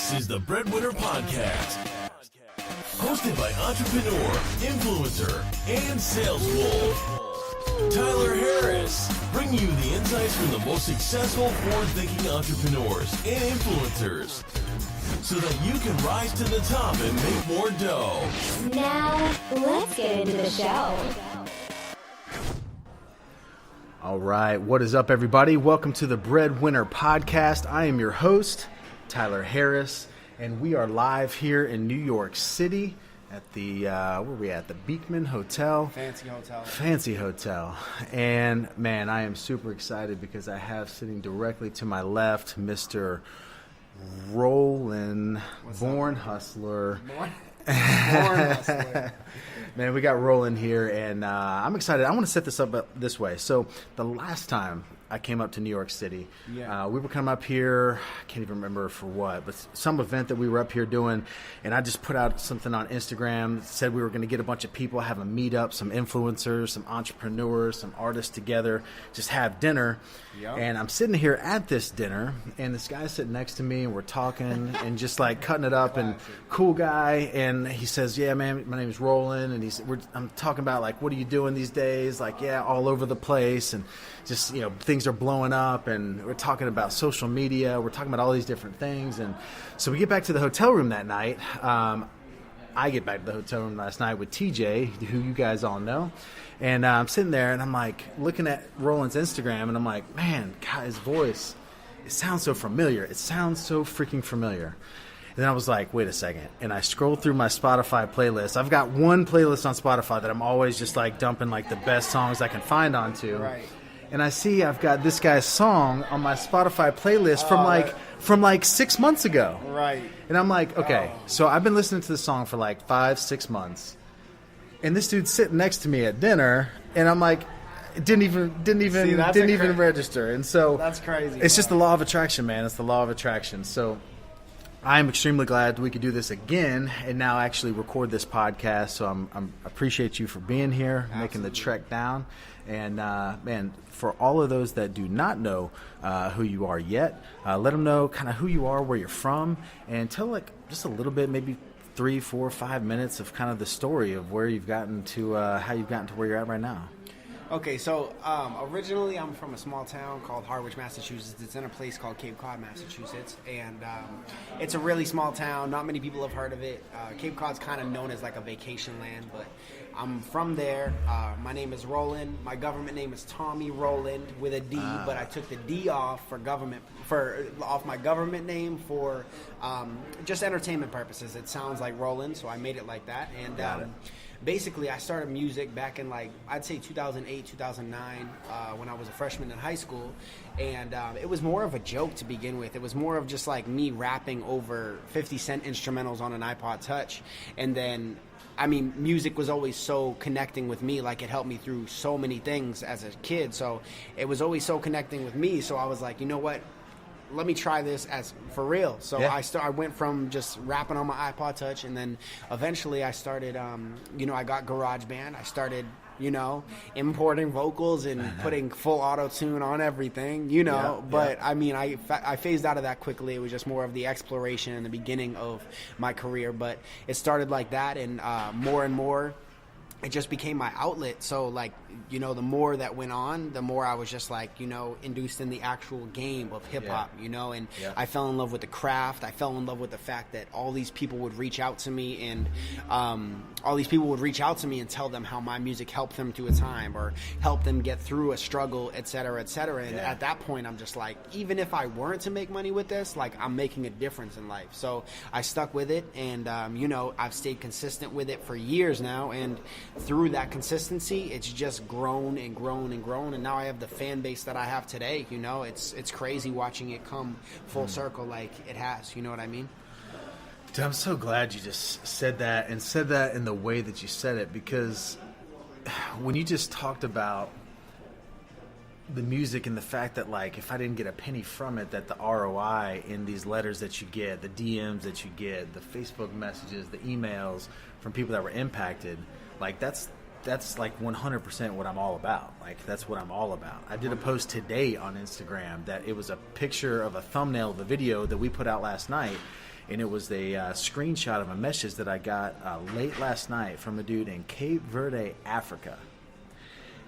This is the BreadWinner Podcast, hosted by entrepreneur, influencer, and sales wolf, Tyler Harris, bringing you the insights from the most successful forward-thinking entrepreneurs and influencers, so that you can rise to the top and make more dough. Now, let's get into the show. All right, what is up, everybody? Welcome to the BreadWinner Podcast. I am your host, Tyler Harris, and we are live here in New York City at the, where are we at? The Beekman Hotel. Fancy hotel. And, man, I am super excited because I have sitting directly to my left Mr. Rowlan, Born Hustler. Born Hustler. Man, we got Rowlan here, and I'm excited. I want to set this up this way. So the last time I came up to New York City, we were coming up here, I can't even remember for what, but some event that we were up here doing, and I just put out something on Instagram, said we were going to get a bunch of people, have a meetup, some influencers, some entrepreneurs, some artists together, just have dinner. And I'm sitting here at this dinner, and this guy's sitting next to me, and we're talking and just like cutting it up, and cool guy, and he says, yeah, man, my name is Rowlan, and I'm talking about like, what are you doing these days? Like, yeah, all over the place, and just, you know, things are blowing up, and we're talking about social media, we're talking about all these different things. And so we get back to the hotel room that night. I get back to the hotel room last night with TJ, who you guys all know, and I'm sitting there and I'm like looking at Rowlan's Instagram, and I'm like, man, God, his voice, it sounds so familiar. It sounds so freaking familiar. And then I was like, wait a second. And I scrolled through my Spotify playlist. I've got one playlist on Spotify that I'm always just like dumping like the best songs I can find onto. Right. And I see I've got this guy's song on my Spotify playlist from like 6 months ago. Right. And I'm like, okay, so I've been listening to this song for like 5-6 months. And this dude's sitting next to me at dinner, and I'm like, it didn't even register. And so that's crazy. It's just the law of attraction, man. It's the law of attraction. So I'm extremely glad we could do this again and now actually record this podcast. So I'm appreciate you for being here, Absolutely. Making the trek down. And, man, for all of those that do not know who you are yet, let them know kind of who you are, where you're from, and tell like just a little bit, maybe 3, 4, 5 minutes of kind of the story of where you've gotten to, how you've gotten to where you're at right now. Okay, so originally I'm from a small town called Harwich, Massachusetts. It's in a place called Cape Cod, Massachusetts, and it's a really small town. Not many people have heard of it. Cape Cod's kind of known as like a vacation land, but I'm from there. My name is Rowlan. My government name is Tommy Rowland with a D, but I took the D off off my government name for just entertainment purposes. It sounds like Rowlan, so I made it like that. And basically, I started music back in like, I'd say 2008, 2009, when I was a freshman in high school. And it was more of a joke to begin with. It was more of just like me rapping over 50 Cent instrumentals on an iPod Touch. And then, I mean, music was always so connecting with me. Like, it helped me through so many things as a kid. So it was always so connecting with me. So I was like, you know what? Let me try this as for real. So I went from just rapping on my iPod Touch, and then eventually I started, I got GarageBand. I started, importing vocals and putting full auto-tune on everything, But, I mean, I phased out of that quickly. It was just more of the exploration in the beginning of my career. But it started like that, and more and more, it just became my outlet. So, like, the more that went on, the more I was just like, induced in the actual game of hip hop, and I fell in love with the craft. I fell in love with the fact that all these people would reach out to me, and tell them how my music helped them through a time or helped them get through a struggle, et cetera, et cetera. And at that point, I'm just like, even if I weren't to make money with this, like, I'm making a difference in life. So I stuck with it, and, I've stayed consistent with it for years now. And through that consistency, it's just grown and grown and grown, and now I have the fan base that I have today. It's crazy watching it come full circle like it has. You know what I mean? Dude, I'm so glad you just said that, and said that in the way that you said it, because when you just talked about the music and the fact that, like, if I didn't get a penny from it, that the ROI in these letters that you get, the DMs that you get, the Facebook messages, the emails from people that were impacted, like, that's like 100% what I'm all about. Like, that's what I'm all about. I did a post today on Instagram that it was a picture of a thumbnail of a video that we put out last night, and it was a screenshot of a message that I got late last night from a dude in Cape Verde, Africa,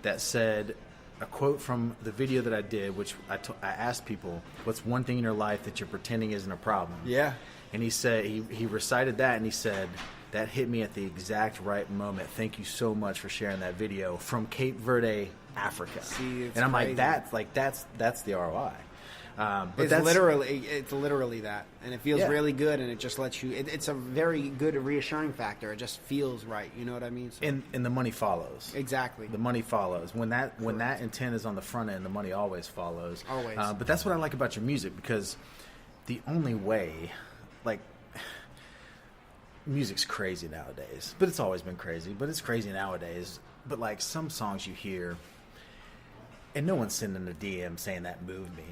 that said a quote from the video that I did, which I asked people, what's one thing in your life that you're pretending isn't a problem? Yeah. And he said, he recited that, and he said, that hit me at the exact right moment. Thank you so much for sharing that video from Cape Verde, Africa. See, it's and I'm crazy. that's the ROI. But it's literally that, and it feels Yeah. really good, and it just lets you. It's a very good reassuring factor. It just feels right. You know what I mean? So, and the money follows. exactly. The money follows. When that intent is on the front end, the money always follows. Always. But that's what I like about your music, because the only way, like, music's crazy nowadays. But it's always been crazy. But it's crazy nowadays. But like some songs you hear, and no one's sending a DM saying that moved me.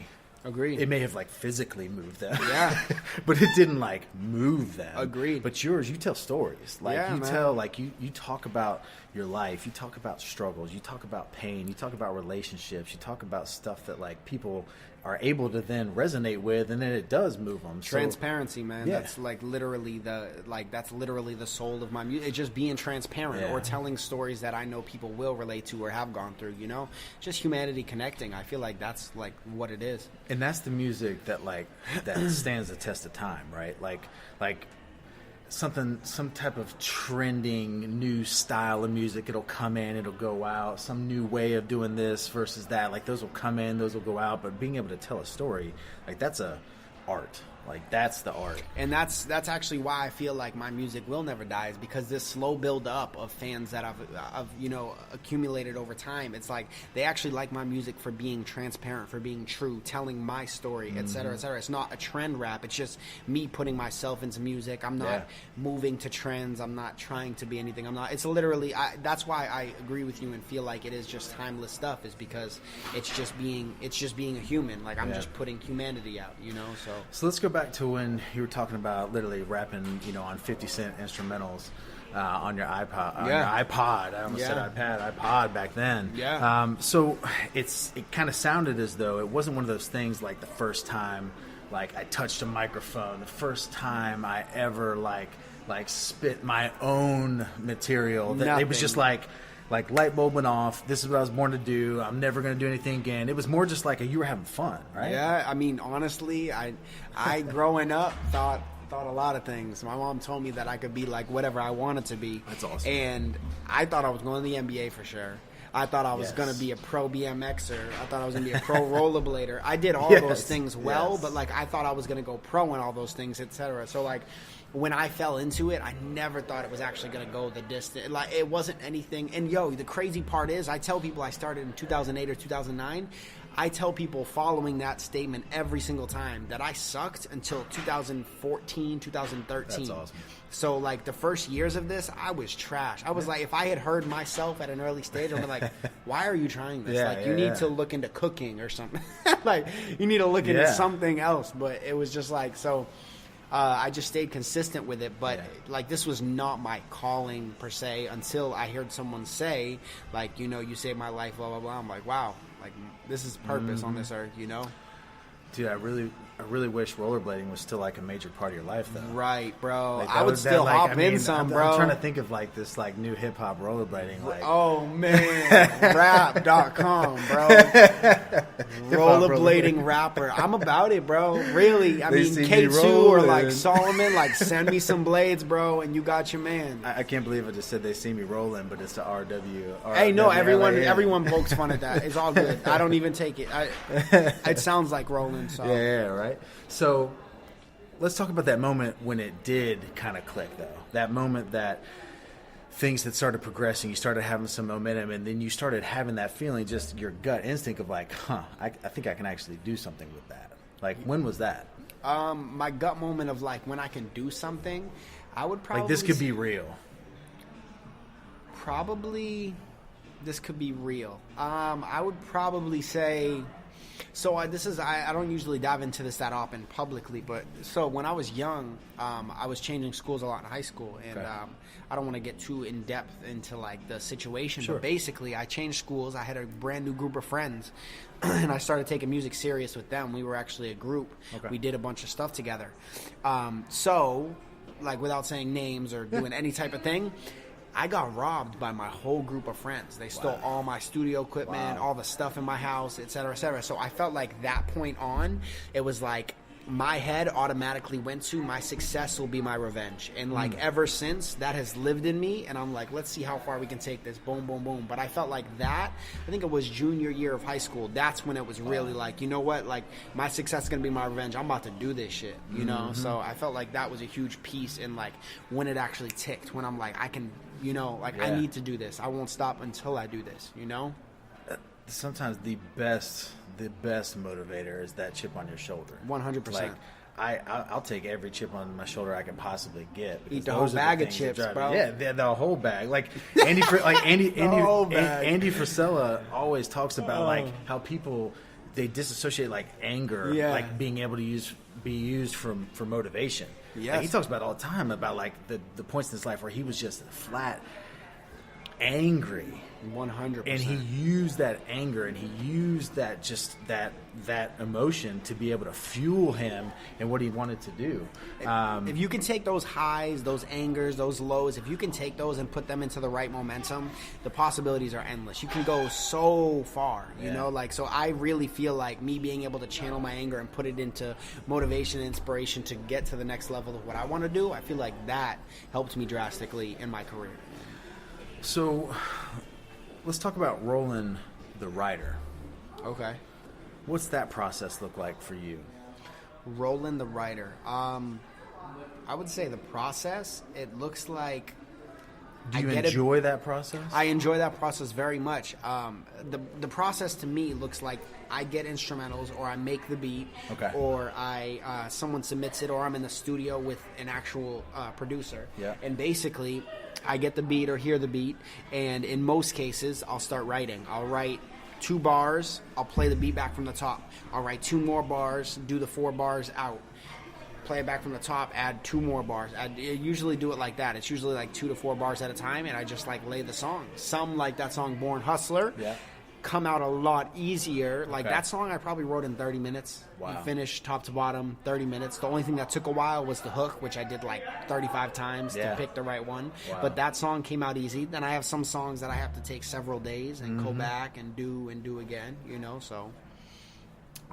Agreed. It may have like physically moved them. Yeah. But it didn't like move them. Agreed. But yours, you tell stories. Like Yeah, you man. tell, like you talk about your life, you talk about struggles, you talk about pain, you talk about relationships, you talk about stuff that like people are able to then resonate with, and then it does move them. So, Transparency, man. Yeah. That's literally the soul of my music. It's just being transparent, Yeah. or telling stories that I know people will relate to or have gone through. You know, just humanity connecting. I feel like that's like what it is. and that's the music that like that stands the test of time, right? Like some type of trending new style of music, it'll come in, it'll go out, some new way of doing this versus that, like those will come in, those will go out. But being able to tell a story, like that's a art. Like that's the art. And that's actually why I feel like my music will never die, is because this slow build up of fans that I've accumulated over time. It's like they actually like my music for being transparent, for being true, telling my story, et cetera, et cetera. It's not a trend rap. It's just me putting myself into music. I'm not moving to trends. I'm not trying to be anything. I'm not. It's literally. That's why I agree with you and feel like it is just timeless stuff. Is because it's just being a human. Like I'm just putting humanity out. You know. So let's go back to when you were talking about literally rapping, on 50 Cent instrumentals on your iPod. I almost said iPod back then. Yeah. So it kind of sounded as though it wasn't one of those things like the first time like I touched a microphone, the first time I ever like spit my own material. That it was just like light bulb went off. This is what I was born to do. I'm never going to do anything again. It was more just like you were having fun, right? Yeah, I mean, honestly, I growing up thought a lot of things. My mom told me that I could be like whatever I wanted to be. That's awesome. And I thought I was going to the NBA for sure. I thought I was going to be a pro BMXer. I thought I was going to be a pro rollerblader. I did all those things well, but like I thought I was going to go pro in all those things, etc. So like when I fell into it, I never thought it was actually going to go the distance. Like it wasn't anything. And the crazy part is, I tell people I started in 2008 or 2009. I tell people following that statement every single time that I sucked until 2014, 2013. That's awesome. So like the first years of this, I was trash. I was like, if I had heard myself at an early stage, I'd be like, why are you trying this? You need to look into cooking or something. Like you need to look into something else. But it was just like, so I just stayed consistent with it. But like this was not my calling per se until I heard someone say like, you saved my life, blah, blah, blah. I'm like, wow, like this is purpose on this earth, Dude, I really wish rollerblading was still like a major part of your life, though. Right, bro. Like, I would still hop in some, bro. I'm trying to think of like this like new hip hop rollerblading. Like, oh man, rap.com, bro. Rollerblading rapper. I'm about it, bro. Really. I mean, K2 or like Solomon, like send me some blades, bro, and you got your man. I can't believe I just said they see me rolling, but it's the RW. Hey, no, everyone pokes fun at that. It's all good. I don't even take it. It sounds like rolling. So. Yeah, right. So let's talk about that moment when it did kind of click, though. That moment that things had started progressing, you started having some momentum, and then you started having that feeling, just your gut instinct of like, I think I can actually do something with that. Like, when was that? My gut moment of like when I can do something, I would probably like this could be real. Probably, this could be real. I would probably say So I don't usually dive into this that often publicly, but so when I was young, I was changing schools a lot in high school, and I don't want to get too in depth into like the situation, but basically I changed schools. I had a brand new group of friends, and I started taking music serious with them. We were actually a group. We did a bunch of stuff together. So, like without saying names or doing any type of thing, I got robbed by my whole group of friends. They stole all my studio equipment, all the stuff in my house, et cetera, et cetera. So I felt like that point on, it was like my head automatically went to my success will be my revenge. And like ever since, that has lived in me. And I'm like, let's see how far we can take this. Boom, boom, boom. But I felt like that, I think it was junior year of high school. That's when it was really like, you know what? Like my success is going to be my revenge. I'm about to do this shit, you know? So I felt like that was a huge piece in like when it actually ticked, when I'm like, I can... You know, like I need to do this. I won't stop until I do this. You know. Sometimes the best motivator is that chip on your shoulder. 100%. Like I'll take every chip on my shoulder I can possibly get. Eat the whole bag of chips, bro. Yeah, the whole bag. Like Andy Frisella always talks about like how people they disassociate like anger, like being able to be used for motivation. Yes. Like, he talks about it all the time about like the points in his life where he was just flat angry. 100%. And he used that anger and he used that just that emotion to be able to fuel him and what he wanted to do. If you can take those highs, those angers, those lows, if you can take those and put them into the right momentum, the possibilities are endless. You can go so far, you know, like, so I really feel like me being able to channel my anger and put it into motivation and inspiration to get to the next level of what I want to do, I feel like that helped me drastically in my career. So let's talk about Rowlan the writer. Okay. What's that process look like for you? Rowlan the writer. I would say the process, it looks like... Do you enjoy that process? I enjoy that process very much. The process to me looks like I get instrumentals, or I make the beat, or someone submits it, or I'm in the studio with an actual producer. Yeah. And basically, I get the beat or hear the beat, and in most cases, I'll start writing. I'll write 2 bars, I'll play the beat back from the top. I'll write 2 more bars, do the 4 bars out. Play it back from the top, add 2 more bars. I usually do it like that. It's usually like 2 to 4 bars at a time, and I just like lay the song. Some, like that song Born Hustler, come out a lot easier. Like that song I probably wrote in 30 minutes. Wow. Finished top to bottom, 30 minutes. The only thing that took a while was the hook, which I did like 35 times to pick the right one. Wow. But that song came out easy. Then I have some songs that I have to take several days and go back and do again, you know, so.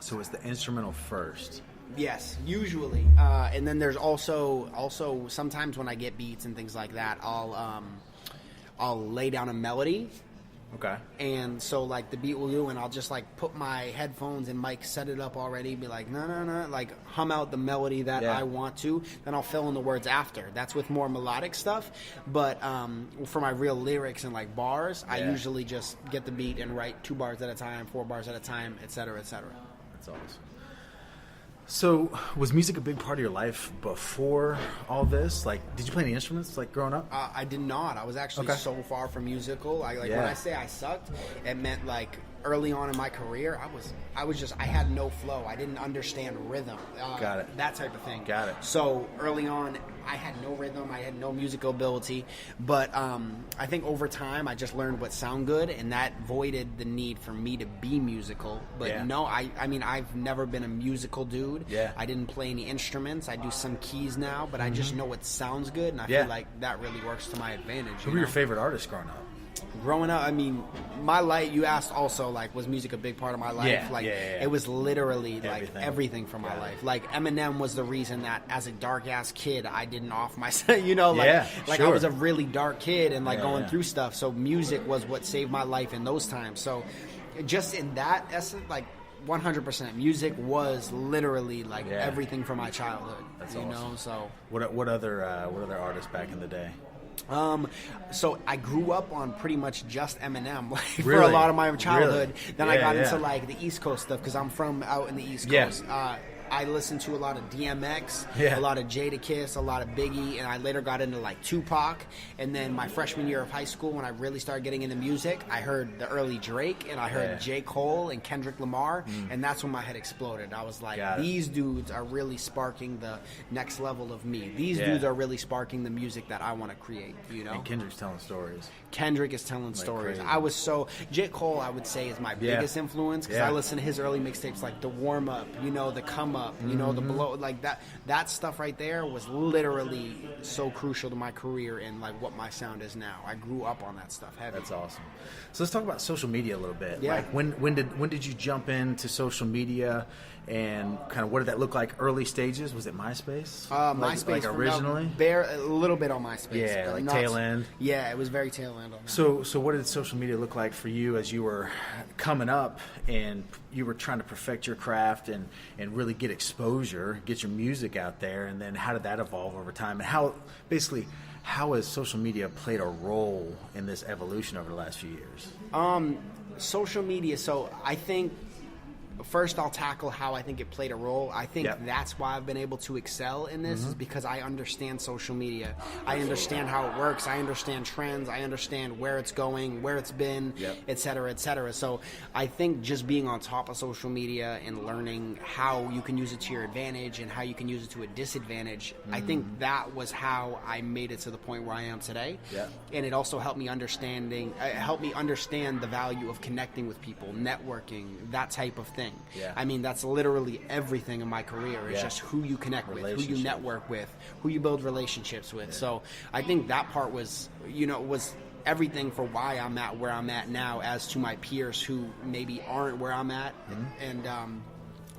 So it's the instrumental first. Yes, usually. And then there's also sometimes when I get beats and things like that, I'll lay down a melody. Okay. And so like the beat will do, and I'll just like put my headphones and mic, set it up already, be like no, like hum out the melody that I want to. Then I'll fill in the words after. That's with more melodic stuff. But for my real lyrics and like bars, I usually just get the beat and write 2 bars at a time, 4 bars at a time, et cetera, et cetera. That's awesome. So, was music a big part of your life before all this? Like, did you play any instruments, like, growing up? I did not. I was actually so far from musical. When I say I sucked, it meant, like, early on in my career, I had no flow. I didn't understand rhythm. Got it. That type of thing. Got it. So, early on, I had no rhythm. I had no musical ability. But I think over time, I just learned what sound good, and that voided the need for me to be musical. But no, I mean, I've never been a musical dude. Yeah. I didn't play any instruments. I do some keys now, but I just know what sounds good, and I feel like that really works to my advantage. Who were your favorite artists growing up? Growing up, I mean, my life, you asked also, like, was music a big part of my life? It was literally, like, everything from my life. Like, Eminem was the reason that, as a dark-ass kid, I didn't off myself, you know? Like, I was a really dark kid and, like, going through stuff. So music was what saved my life in those times. So just in that essence, like, 100%. Music was literally, like, everything from my childhood. That's awesome. Know? So what other artists back in the day? So I grew up on pretty much just Eminem for a lot of my childhood. Then I got into like the East Coast stuff because I'm from out in the East Coast. I listened to a lot of DMX, Yeah. a lot of Jadakiss, a lot of Biggie, and I later got into like Tupac. And then my freshman year of high school, when I really started getting into music, I heard the early Drake, and I heard J. Cole and Kendrick Lamar, and that's when my head exploded. I was like, these dudes are really sparking the next level of me. These dudes are really sparking the music that I want to create, you know? And Kendrick's telling stories. Kendrick is telling stories. Crazy. J. Cole, I would say, is my biggest influence, because I listen to his early mixtapes, like the Warm Up, you know, the Come Up, you know, the Below, like that stuff right there was literally so crucial to my career and like what my sound is now. I grew up on that stuff heavy. That's awesome. So let's talk about social media a little bit. Yeah. Like when did you jump into social media, and kind of what did that look like early stages? Was it MySpace? MySpace like originally? A little bit on MySpace. Yeah, like tail end. Yeah, it was very tail end on that. So what did social media look like for you as you were coming up and you were trying to perfect your craft and really get exposure, get your music out there, and then how did that evolve over time? And how has social media played a role in this evolution over the last few years? Social media, so I think first I'll tackle how I think it played a role. I think that's why I've been able to excel in this, is because I understand social media. I understand how it works. I understand trends. I understand where it's going, where it's been, et cetera, et cetera. So I think just being on top of social media and learning how you can use it to your advantage and how you can use it to a disadvantage, I think that was how I made it to the point where I am today. And it also helped me understand the value of connecting with people, networking, that type of thing. I mean, that's literally everything in my career. It's just who you connect with, who you network with, who you build relationships with. So I think that part was everything for why I'm at where I'm at now, as to my peers who maybe aren't where I'm at. And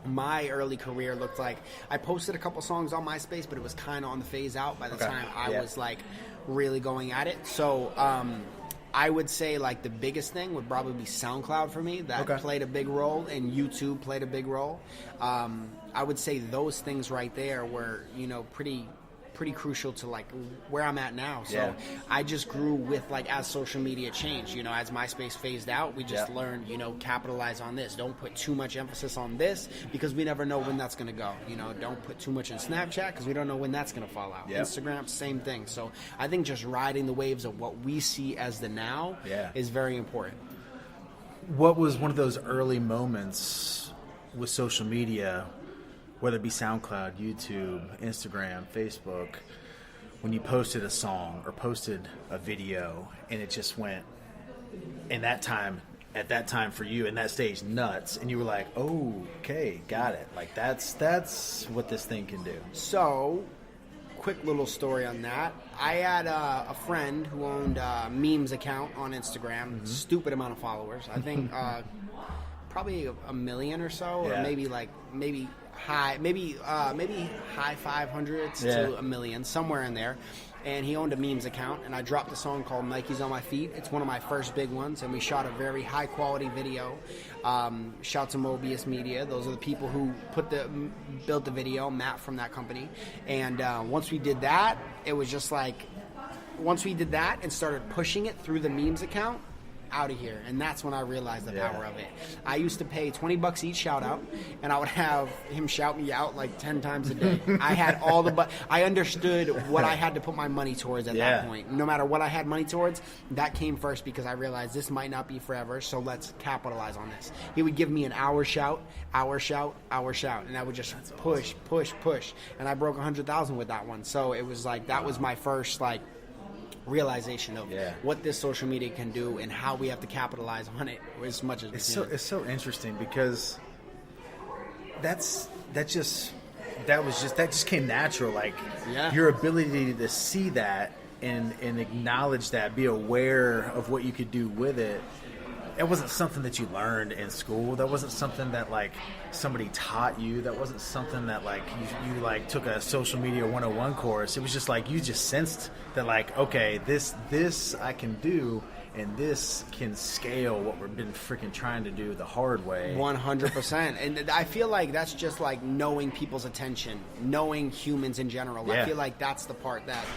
my early career looked like I posted a couple songs on MySpace, but it was kind of on the phase out by the time I was like really going at it. So I would say like the biggest thing would probably be SoundCloud for me. That played a big role, and YouTube played a big role. I would say those things right there were, you know, pretty crucial to like where I'm at now. So I just grew with like as social media changed, you know, as MySpace phased out, we just learned, you know, capitalize on this. Don't put too much emphasis on this because we never know when that's going to go. You know, don't put too much in Snapchat because we don't know when that's going to fall out. Instagram, same thing. So I think just riding the waves of what we see as the now is very important. What was one of those early moments with social media, whether it be SoundCloud, YouTube, Instagram, Facebook, when you posted a song or posted a video and it just went, at that time for you in that stage, nuts, and you were like, oh, okay, got it. Like that's what this thing can do. So, quick little story on that. I had a friend who owned a memes account on Instagram, stupid amount of followers. I think probably a million or so, or maybe high 500s to a million, somewhere in there. And he owned a memes account, and I dropped a song called Nike's on My Feet. It's one of my first big ones, and we shot a very high quality video. Shout to Mobius Media. Those are the people who built the video, Matt from that company. And once we did that, it was just like, once we did that and started pushing it through the memes account, out of here. And that's when I realized the power of it. I used to pay $20 each shout out, and I would have him shout me out like 10 times a day. I had I understood what I had to put my money towards at that point. No matter what I had money towards, that came first because I realized this might not be forever, so let's capitalize on this. He would give me an hour shout, and I would just push. And I broke 100,000 with that one. So it was like, that was my first like realization of what this social media can do and how we have to capitalize on it as much as we can. It's so interesting because that just came natural. Like your ability to see that and acknowledge that, be aware of what you could do with it. It wasn't something that you learned in school. That wasn't something that like somebody taught you. That wasn't something that like you like took a social media 101 course. It was just like you just sensed that like, okay, this I can do, and this can scale what we've been freaking trying to do the hard way. 100%. And I feel like that's just like knowing people's attention, knowing humans in general. I feel like that's the part that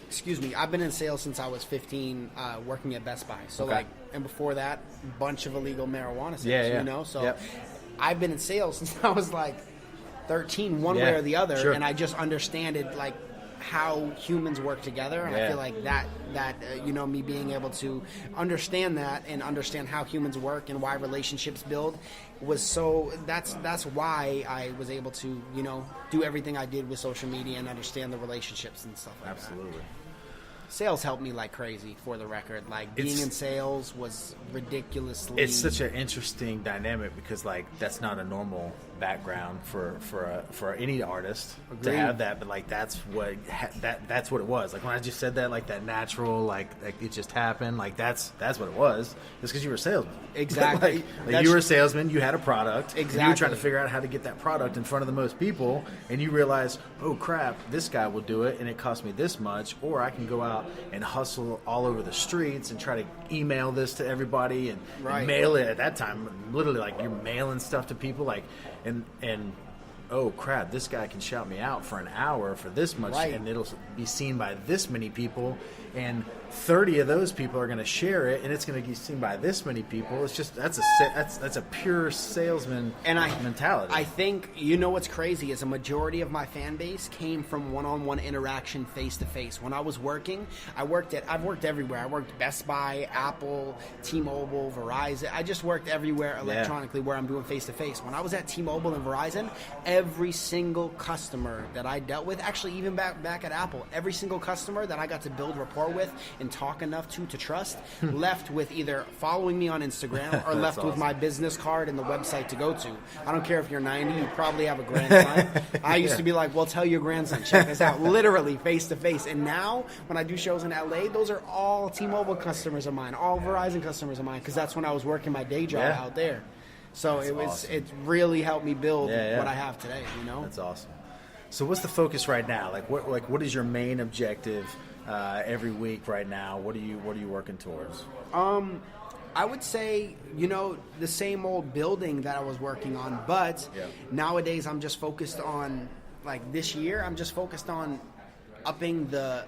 excuse me, I've been in sales since I was 15, working at Best Buy. So and before that, bunch of illegal marijuana sales, you know? So I've been in sales since I was like 13 one way or the other, and I just understand it, like how humans work together, and I feel like that me being able to understand that and understand how humans work and why relationships build was that's why I was able to do everything I did with social media and understand the relationships and stuff like that. Absolutely. Sales helped me like crazy, for the record. Like, being in sales was ridiculously... It's such an interesting dynamic because, like, that's not a normal background for any artist to have that, but, like, that's what it was. Like, when I just said that, like, that natural, like it just happened, like, that's what it was. It's because you were a salesman. Exactly. like you were a salesman, you had a product. Exactly. And you were trying to figure out how to get that product in front of the most people, and you realize, oh, crap, this guy will do it, and it costs me this much, or I can go out and hustle all over the streets and try to email this to everybody and mail it. At that time, literally, like, you're mailing stuff to people, like, and oh crap, this guy can shout me out for an hour for this much, and it'll be seen by this many people, and 30 of those people are going to share it, and it's going to be seen by this many people. It's just that's a pure salesman mentality. I think what's crazy is a majority of my fan base came from one-on-one interaction, face to face. When I was working, I've worked everywhere. I worked Best Buy, Apple, T-Mobile, Verizon. I just worked everywhere electronically where I'm doing face to face. When I was at T-Mobile and Verizon, every single customer that I dealt with, actually even back at Apple, every single customer that I got to build rapport with and talk enough to trust left with either following me on Instagram or left with my business card and the website to go to. I don't care if you're 90, you probably have a grandson. I used to be like, well, tell your grandson, check us out, literally face to face. And now when I do shows in LA, those are all T-Mobile customers of mine, all Verizon customers of mine, because that's when I was working my day job out there. So it really helped me build what I have today. That's awesome. So what's the focus right now? What is your main objective every week right now? What are you working towards? I would say the same old building that I was working on, but nowadays I'm just focused on, like, this year I'm just focused on upping the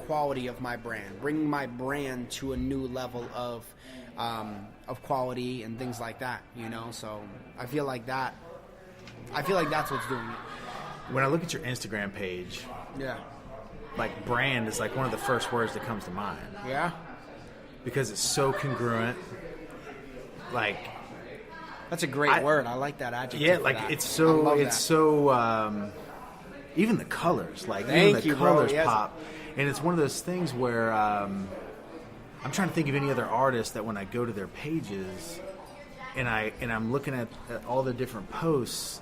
quality of my brand, bringing my brand to a new level of quality and things like that. So I feel like that's what's doing it. When I look at your Instagram page, like, brand is like one of the first words that comes to mind. Yeah. Because it's so congruent. Like, that's a great word. I like that adjective. Yeah, like that. it's so even the colors, like even the colors pop. And it's one of those things where I'm trying to think of any other artist that when I go to their pages and I'm looking at all the different posts,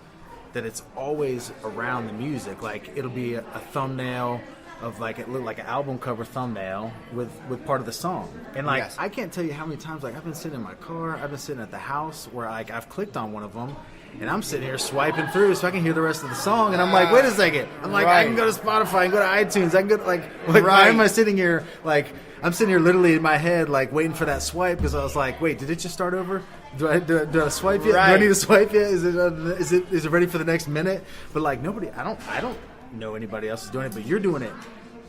that it's always around the music. Like, it'll be a thumbnail of, like, it looked like an album cover thumbnail with part of the song. And, like, I can't tell you how many times, like, I've been sitting in my car, I've been sitting at the house where, like, I've clicked on one of them, and I'm sitting here swiping through so I can hear the rest of the song, and I'm like, wait a second. I'm like, I can go to Spotify and go to iTunes. I can go to, like why am I sitting here, like, I'm sitting here literally in my head, like, waiting for that swipe, because I was like, wait, did it just start over? Do I swipe yet? Do I need to swipe yet? Is it ready for the next minute? But, like, nobody, I don't know anybody else is doing it, but you're doing it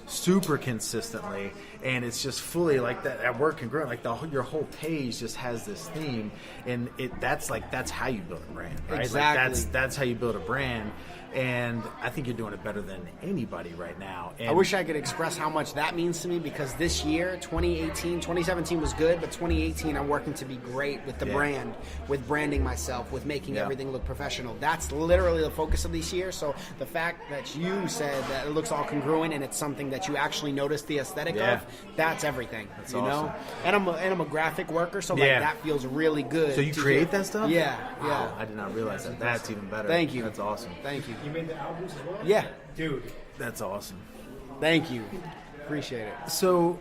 super consistently, and it's just fully like that at work congruent. Like, your whole page just has this theme, and that's how you build a brand, right? Exactly. Like, that's how you build a brand. And I think you're doing it better than anybody right now. And I wish I could express how much that means to me, because this year, 2017 was good, but 2018 I'm working to be great with the brand, with branding myself, with making everything look professional. That's literally the focus of this year. So the fact that you said that it looks all congruent and it's something that you actually notice the aesthetic of, that's everything. That's awesome. And I'm a graphic worker, so like that feels really good. So you create that stuff? Yeah. Wow, I did not realize that. That's even better. Thank you. That's awesome. Thank you. You made the albums as well? Yeah. Dude. That's awesome. Thank you. Appreciate it. So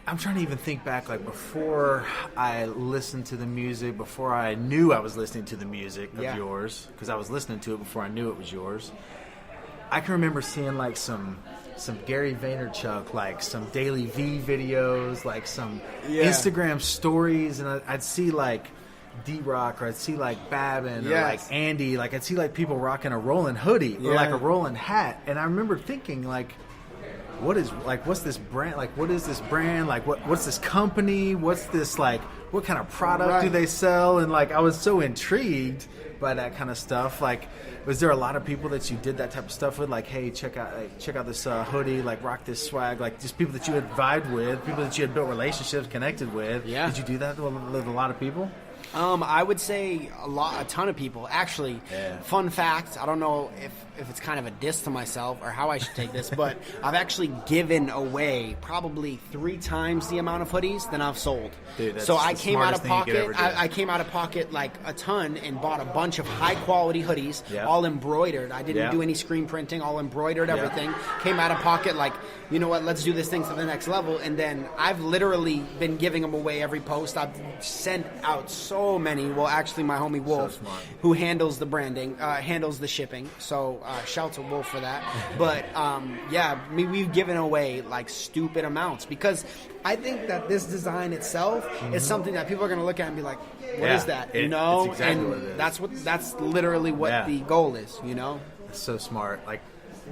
I'm trying to even think back, like, before I listened to the music, before I knew I was listening to the music of yours, because I was listening to it before I knew it was yours. I can remember seeing, like, some Gary Vaynerchuk, like some Daily V videos, like some Instagram stories, and I'd see, like, D-Rock, or I'd see, like, Babin, or, like, Andy, like, I'd see, like, people rocking a Rowlan hoodie or, like, a Rowlan hat, and I remember thinking, like, what's this brand? Like, what is this brand? Like, what's this company? What's this, like, what kind of product do they sell? And, like, I was so intrigued by that kind of stuff. Like, was there a lot of people that you did that type of stuff with? Like, hey, check out this hoodie, like, rock this swag, like, just people that you had vibed with, people that you had built relationships, connected with. Yeah. Did you do that with a lot of people? I would say a ton of people. Actually, fun fact, I don't know if it's kind of a diss to myself or how I should take this, but I've actually given away probably 3 times the amount of hoodies than I've sold. Dude, that's so I the came out of smartest thing you pocket. could ever do. I came out of pocket like a ton and bought a bunch of high quality hoodies, all embroidered. I didn't do any screen printing, all embroidered, everything. Came out of pocket like, you know what, let's do this thing to the next level. And then I've literally been giving them away every post. I've sent out so many. Well, actually, my homie Wolf, who handles the branding, handles the shipping. So shout to Wolf for that. But we've given away like stupid amounts because I think that this design itself is something that people are going to look at and be like, "What is that?" You know, it's exactly and what it is. that's literally what the goal is. You know, that's so smart. Like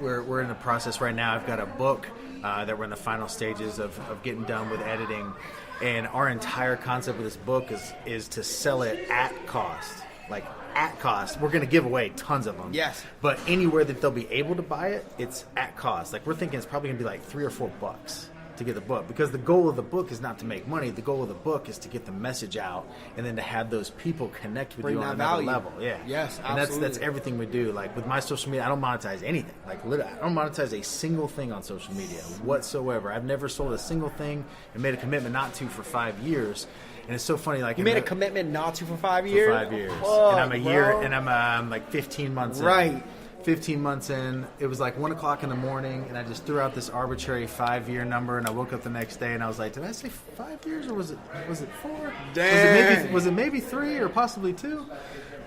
we're in the process right now. I've got a book that we're in the final stages of getting done with editing. And our entire concept of this book is to sell it at cost. Like, at cost. We're going to give away tons of them. Yes. But anywhere that they'll be able to buy it, it's at cost. Like, we're thinking it's probably going to be like $3 or $4 to get the book. Because the goal of the book is not to make money. The goal of the book is to get the message out and then to have those people connect with you on another level. Yeah. Yes, and absolutely. that's everything we do. Like, with my social media, I don't monetize anything. Like, literally, I don't monetize a single thing on social media whatsoever. I've never sold a single thing and made a commitment not to for 5 years. And it's so funny. Like, you made a commitment not to for 5 years? For 5 years. Whoa, and I'm a year, bro. and I'm like 15 months in. Right. 15 months in, it was like 1 o'clock in the morning, and I just threw out this arbitrary 5-year number, and I woke up the next day, and I was like, did I say 5 years, or was it 4? Dang. Was it maybe 3 or possibly 2?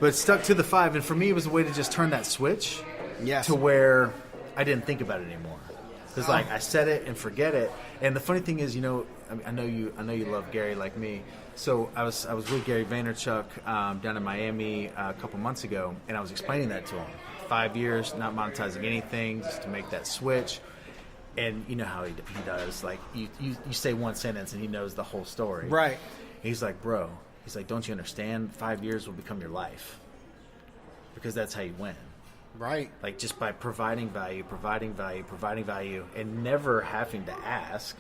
But it stuck to the 5, and for me, it was a way to just turn that switch to where I didn't think about it anymore. Because like I said it and forget it. And the funny thing is, you know, I know you love Gary like me. So I was with Gary Vaynerchuk down in Miami a couple months ago, and I was explaining that to him. 5 years, not monetizing anything, just to make that switch. And you know how he does. Like, you say one sentence, and he knows the whole story. Right. And he's like, bro, don't you understand? 5 years will become your life. Because that's how you win. Right. Like, just by providing value, and never having to ask.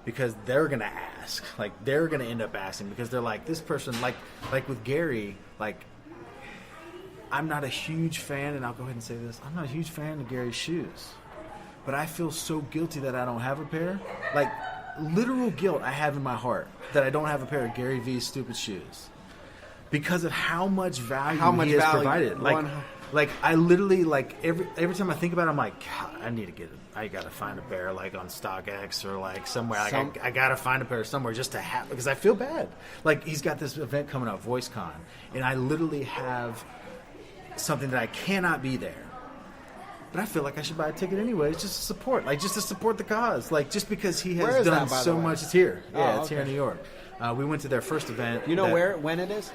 Because they're going to ask. Like, they're going to end up asking. Because they're like, this person, like with Gary, like, I'm not a huge fan, and I'll go ahead and say this, I'm not a huge fan of Gary's shoes. But I feel so guilty that I don't have a pair. Like, literal guilt I have in my heart that I don't have a pair of Gary V's stupid shoes. Because of how much value he has provided. Like I literally, like, every time I think about it, I'm like, God, I gotta find a pair, like, on StockX or, like, somewhere. I gotta find a pair somewhere just to have, because I feel bad. Like, he's got this event coming up, VoiceCon, and I literally have something that I cannot be there. But I feel like I should buy a ticket anyway, just to support, the cause. Like, just because he has done so much. It's here. Yeah, it's here in New York. We went to their first event. You know when it is?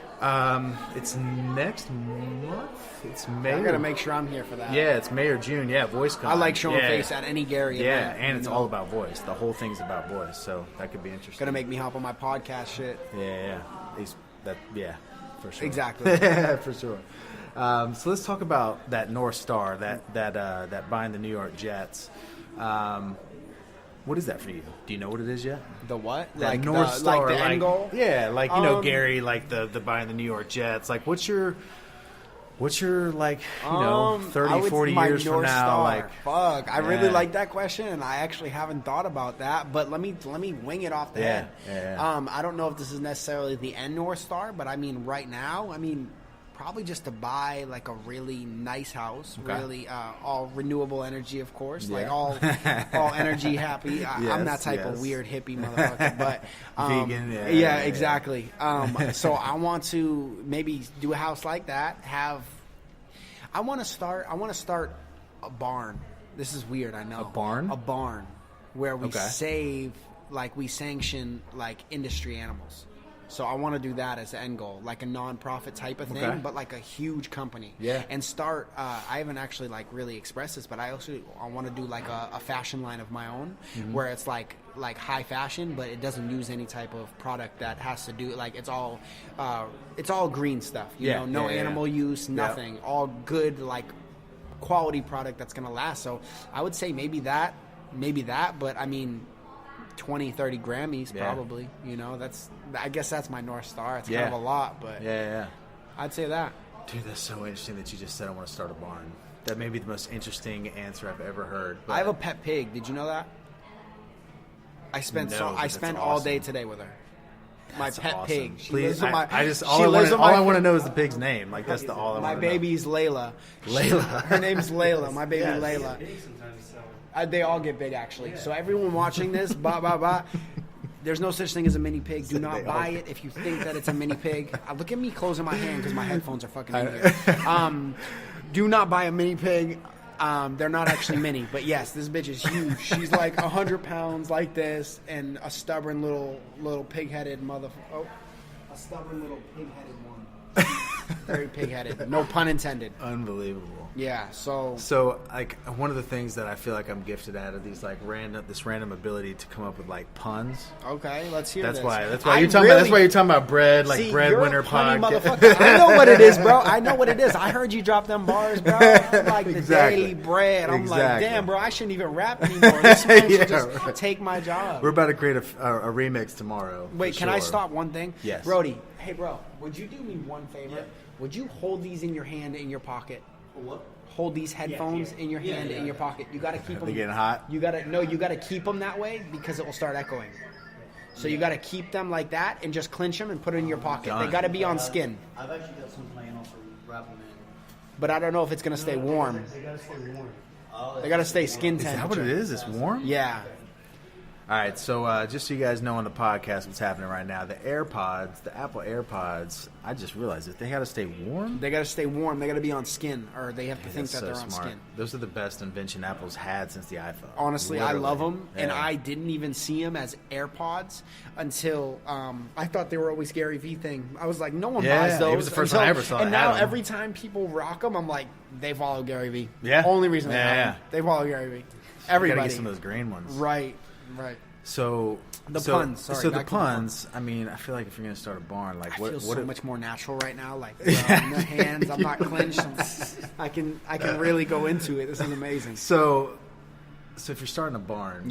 It's next month. It's May. I gotta make sure I'm here for that. Yeah, it's May or June. Yeah, VoiceCon. I like showing face at any Gary event. Yeah, and it's all about voice. The whole thing's about voice, so that could be interesting. Gonna make me hop on my podcast shit. Yeah. For sure. Exactly. Yeah, for sure. So let's talk about that North Star, that buying the New York Jets. What is that for you? Do you know what it is yet? The what? That like North Star, like the end goal? Yeah, like, you know, Gary, like the buying the New York Jets. Like, what's your like, you know, 30, 40 years from now? Star. Like, fuck, I really like that question, and I actually haven't thought about that. But let me wing it off the head. Yeah. I don't know if this is necessarily the end North Star, but I mean, right now, probably just to buy like a really nice house, really all renewable energy, of course, like all energy happy. I'm that type of weird hippie motherfucker, but vegan, exactly. So I want to maybe do a house like that. I want to start a barn. This is weird, I know. A barn where we save, like, we sanction like industry animals. So I want to do that as the end goal, like a non-profit type of thing, Okay. but like a huge company. Yeah. And start. I haven't actually like really expressed this, but I want to do like a fashion line of my own, where it's like high fashion, but it doesn't use any type of product that has to do like it's all green stuff. You know, no animal use, nothing. All good like quality product that's gonna last. So I would say maybe that, but I mean. 20, 30 Grammys probably, you know, I guess that's my North Star. It's kind of a lot, but I'd say that. Dude, that's so interesting that you just said I want to start a barn. That may be the most interesting answer I've ever heard. I have a pet pig. Did you know that? I spent all day today with her. My pet awesome. pig. Please, all I want to know is the pig's name. Like that's all I want to know. My baby's Layla. Her name's Layla. My baby Layla. They all get big, actually. So everyone watching this, there's no such thing as a mini pig. Do not buy it if you think that it's a mini pig. Look at me closing my hand because my headphones are fucking in here. Do not buy a mini pig. They're not actually mini, but yes, this bitch is huge. She's like 100 pounds like this, and a stubborn little pig-headed motherfucker. A stubborn little pig-headed one. Very pig-headed. No pun intended. Unbelievable. Yeah, so like one of the things that I feel like I'm gifted at are these like random ability to come up with like puns. Okay, let's hear that's this. Why you're talking about. That's why you're talking about bread, like BreadWinner podcast. Motherfucker. I know what it is, bro. I know what it is. I heard you drop them bars, bro. I'm like the daily bread. I'm like, damn, bro. I shouldn't even rap anymore. This man should just take my job. We're about to create a remix tomorrow. Wait, can I stop one thing? Yes, Brody. Hey, bro. Would you do me one favor? Yeah. Would you hold these in your hand in your pocket? What? Hold these headphones in your hand in your pocket. You got to keep them. They're getting hot. You got to keep them that way because it will start echoing. So you got to keep them like that and just clinch them and put it in your pocket. They got to be on skin. I've actually got some playing off for wrapping in. But I don't know if it's going to stay warm. They got to stay warm. They got to stay skin temperature. Is that what it is? It's warm? Yeah. All right, so just so you guys know on the podcast what's happening right now, the AirPods, the Apple AirPods, I just realized that they got to stay warm. They got to stay warm. They got to be on skin, or they have to think that they're on skin. Those are the best invention Apple's had since the iPhone. Honestly, literally. I love them, and I didn't even see them as AirPods until I thought they were always Gary Vee thing. I was like, no one buys those. It was the first time I ever saw. And now every time people rock them, I'm like, they follow Gary Vee. Yeah, only reason they have them. They follow Gary Vee. Everybody. Gotta get some of those green ones. Right. So the puns. Sorry, so the puns. I mean, I feel like if you're gonna start a barn, like I what? feel so much more natural right now. Like in the hands, I'm not clenched. I can really go into it. This is amazing. So if you're starting a barn,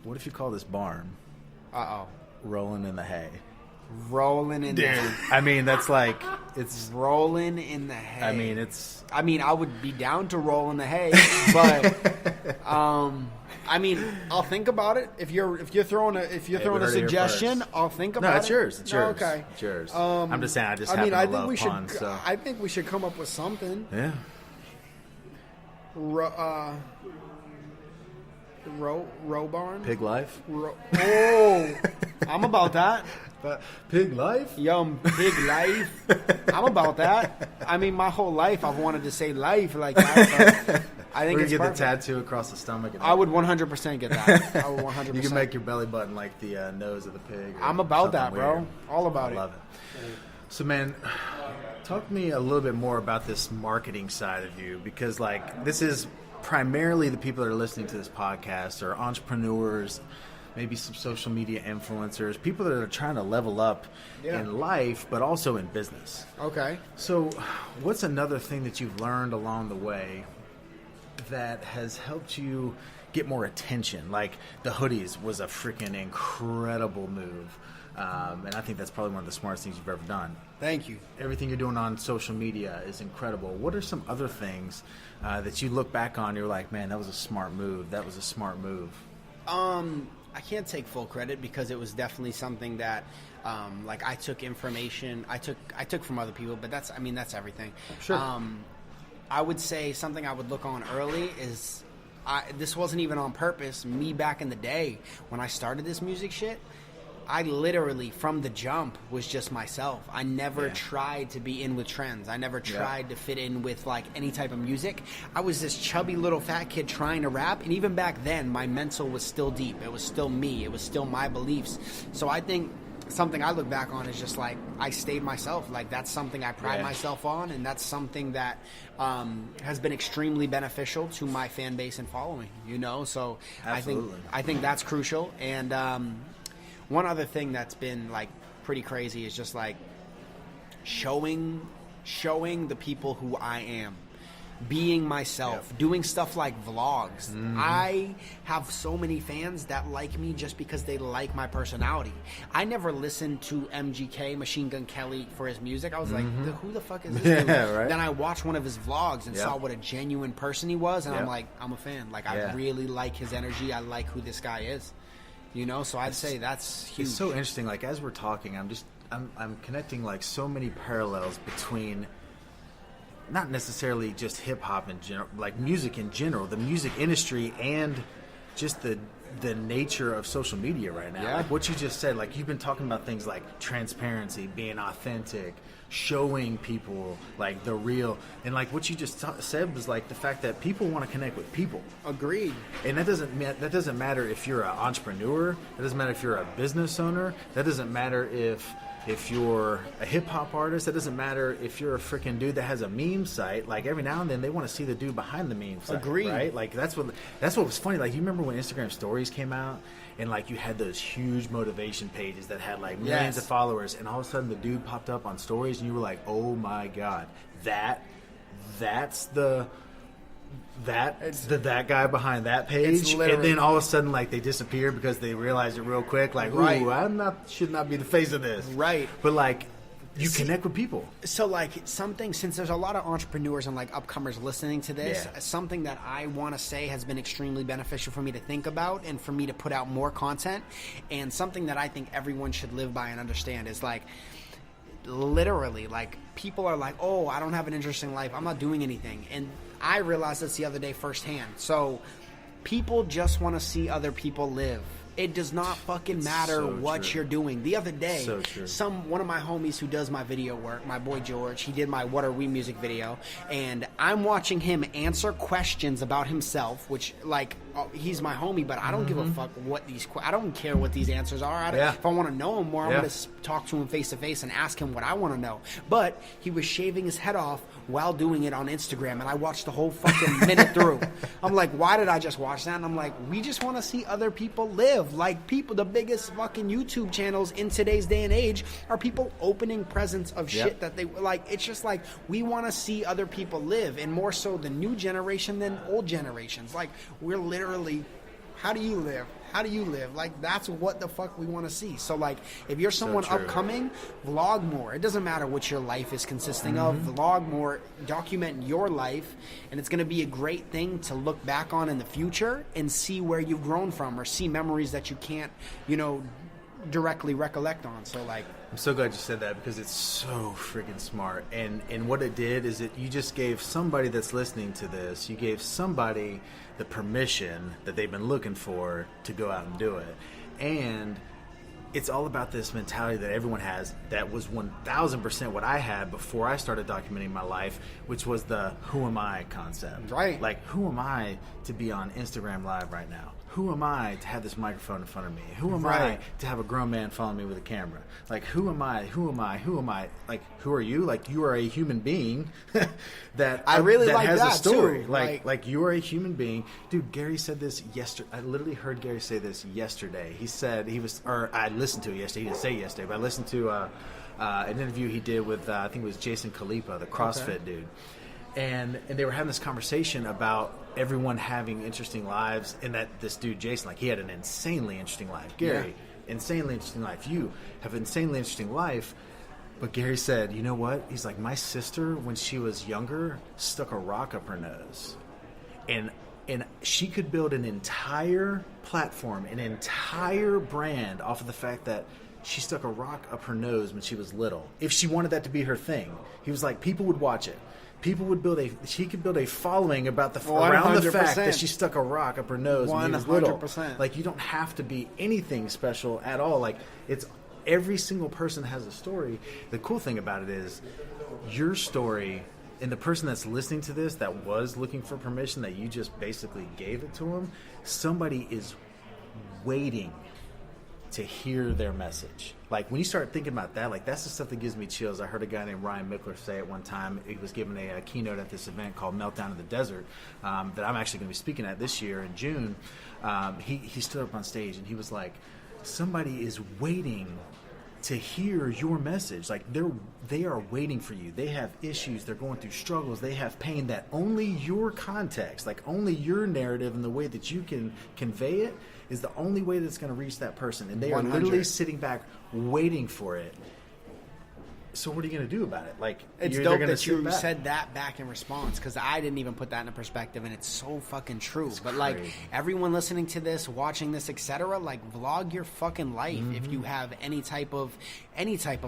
what if you call this barn? Rolling in the hay. Rolling in the hay. I mean, that's like it's rolling in the hay. I mean, I would be down to roll in the hay, but I mean, I'll think about it. If you're throwing a suggestion, I'll think about it. No, it's yours. It's yours. Okay. It's yours. I'm just saying. I happen to love puns. So. I think we should come up with something. Yeah. Row barn. Pig life. I'm about that. Pig life? Yo, pig life. I'm about that. I mean, my whole life I've wanted to say life like that. But I think it's get perfect. the tattoo across the stomach. I would 100% get that. I would 100%. You can make your belly button like the nose of the pig. I'm about that, bro. Weird. All about it. I love it. So, man, talk to me a little bit more about this marketing side of you, because, like, this is primarily the people that are listening to this podcast are entrepreneurs, maybe some social media influencers, people that are trying to level up in life, but also in business. Okay. So what's another thing that you've learned along the way that has helped you get more attention? Like the hoodies was a freaking incredible move. And I think that's probably one of the smartest things you've ever done. Thank you. Everything you're doing on social media is incredible. What are some other things that you look back on, you're like, man, that was a smart move. That was a smart move. I can't take full credit because it was definitely something that, like I took information I took from other people, but that's everything. Sure. I would say something I would look on early is, this wasn't even on purpose. Me back in the day when I started this music shit, I literally, from the jump, was just myself. I never tried to be in with trends. I never tried to fit in with, like, any type of music. I was this chubby little fat kid trying to rap, and even back then, my mental was still deep. It was still me. It was still my beliefs. So I think something I look back on is just like I stayed myself. Like that's something I pride myself on, and that's something that has been extremely beneficial to my fan base and following. You know, so Absolutely. I think that's crucial. And one other thing that's been like pretty crazy is just like showing the people who I am. Being myself, doing stuff like vlogs. I have so many fans that like me just because they like my personality. I never listened to MGK, Machine Gun Kelly, for his music. I was like, who the fuck is this dude? Right? Then I watched one of his vlogs and saw what a genuine person he was, and I'm like, I'm a fan. Like, I really like his energy. I like who this guy is. You know, so I'd say that's huge. It's so interesting. Like, as we're talking, I'm connecting like so many parallels between not necessarily just hip hop in general, like music in general, the music industry, and just the nature of social media right now. Like what you just said, like you've been talking about things like transparency, being authentic, showing people like the real, and like what you just said was like the fact that people want to connect with people. Agreed. And that doesn't matter if you're an entrepreneur. That doesn't matter if you're a business owner. That doesn't matter if you're a hip-hop artist. That doesn't matter if you're a freaking dude that has a meme site. Like, every now and then, they want to see the dude behind the meme site. Agreed. Right? Like, that's what was funny. Like, you remember when Instagram stories came out? And, like, you had those huge motivation pages that had, like, millions of followers. And all of a sudden, the dude popped up on stories, and you were like, oh, my God. That's that guy behind that page, and then all of a sudden, like, they disappear because they realize it real quick. Like, ooh, should not be the face of this, right? But like, you connect with people. So, like, since there's a lot of entrepreneurs and like upcomers listening to this, something that I want to say has been extremely beneficial for me to think about and for me to put out more content, and something that I think everyone should live by and understand is like, literally, like, people are like, oh, I don't have an interesting life, I'm not doing anything, and I realized this the other day firsthand. So people just want to see other people live. It does not fucking matter what you're doing. The other day, one of my homies who does my video work, my boy George, he did my What Are We music video, and I'm watching him answer questions about himself, which, like, he's my homie, but I don't give a fuck what I don't care what these answers are. If I want to know him more, I'm going to talk to him face to face and ask him what I want to know. But he was shaving his head off while doing it on Instagram, and I watched the whole fucking minute through. I'm like, why did I just watch that? And I'm like, we just want to see other people live. Like, people, the biggest fucking YouTube channels in today's day and age are people opening presents of shit that they like. It's just like, we want to see other people live, and more so the new generation than old generations. Like, we're literally, how do you live? How do you live? Like, that's what the fuck we want to see. So, like, if you're someone upcoming, vlog more. It doesn't matter what your life is consisting of. Vlog more. Document your life. And it's going to be a great thing to look back on in the future and see where you've grown from, or see memories that you can't, directly recollect on. So, like, I'm so glad you said that, because it's so freaking smart. And what it did is you just gave somebody that's listening to this, you gave somebody the permission that they've been looking for to go out and do it. And it's all about this mentality that everyone has, that was 1,000% what I had before I started documenting my life, which was the who am I concept. Right. Like, who am I to be on Instagram Live right now? Who am I to have this microphone in front of me? Who am I to have a grown man following me with a camera? Like, who am I? Who am I? Who am I? Like, who are you? Like, you are a human being that has a story. Too. Like you are a human being. Dude, Gary said this yesterday. I literally heard Gary say this yesterday. He said I listened to it yesterday. He didn't say it yesterday, but I listened to an interview he did with, I think it was Jason Khalipa, the CrossFit dude. And they were having this conversation about everyone having interesting lives, and that this dude, Jason, like, he had an insanely interesting life. Gary, insanely interesting life. You have an insanely interesting life. But Gary said, you know what? He's like, my sister, when she was younger, stuck a rock up her nose. And she could build an entire platform, an entire brand off of the fact that she stuck a rock up her nose when she was little. If she wanted that to be her thing. He was like, people would watch it. People would she could build a following around the fact that she stuck a rock up her nose when she was little. Like, you don't have to be anything special at all. Like, it's every single person has a story. The cool thing about it is your story, and the person that's listening to this that was looking for permission, that you just basically gave it to them, somebody is waiting to hear their message. Like when you start thinking about that, like that's the stuff that gives me chills. I heard a guy named Ryan Mickler say it one time. He was giving a keynote at this event called Meltdown in the Desert that I'm actually going to be speaking at this year in June. He stood up on stage and he was like, somebody is waiting to hear your message. Like they are waiting for you. They have issues. They're going through struggles. They have pain that only your context, like only your narrative and the way that you can convey it is the only way that's going to reach that person. And they 100. are literally sitting back waiting for it. So what are you going to do about it? Like, It's you're dope gonna that sit you back. said that back in response, because I didn't even put that into perspective, and it's so fucking true. But like crazy. everyone listening to this, watching this, etc., like vlog your fucking life. If you have any type of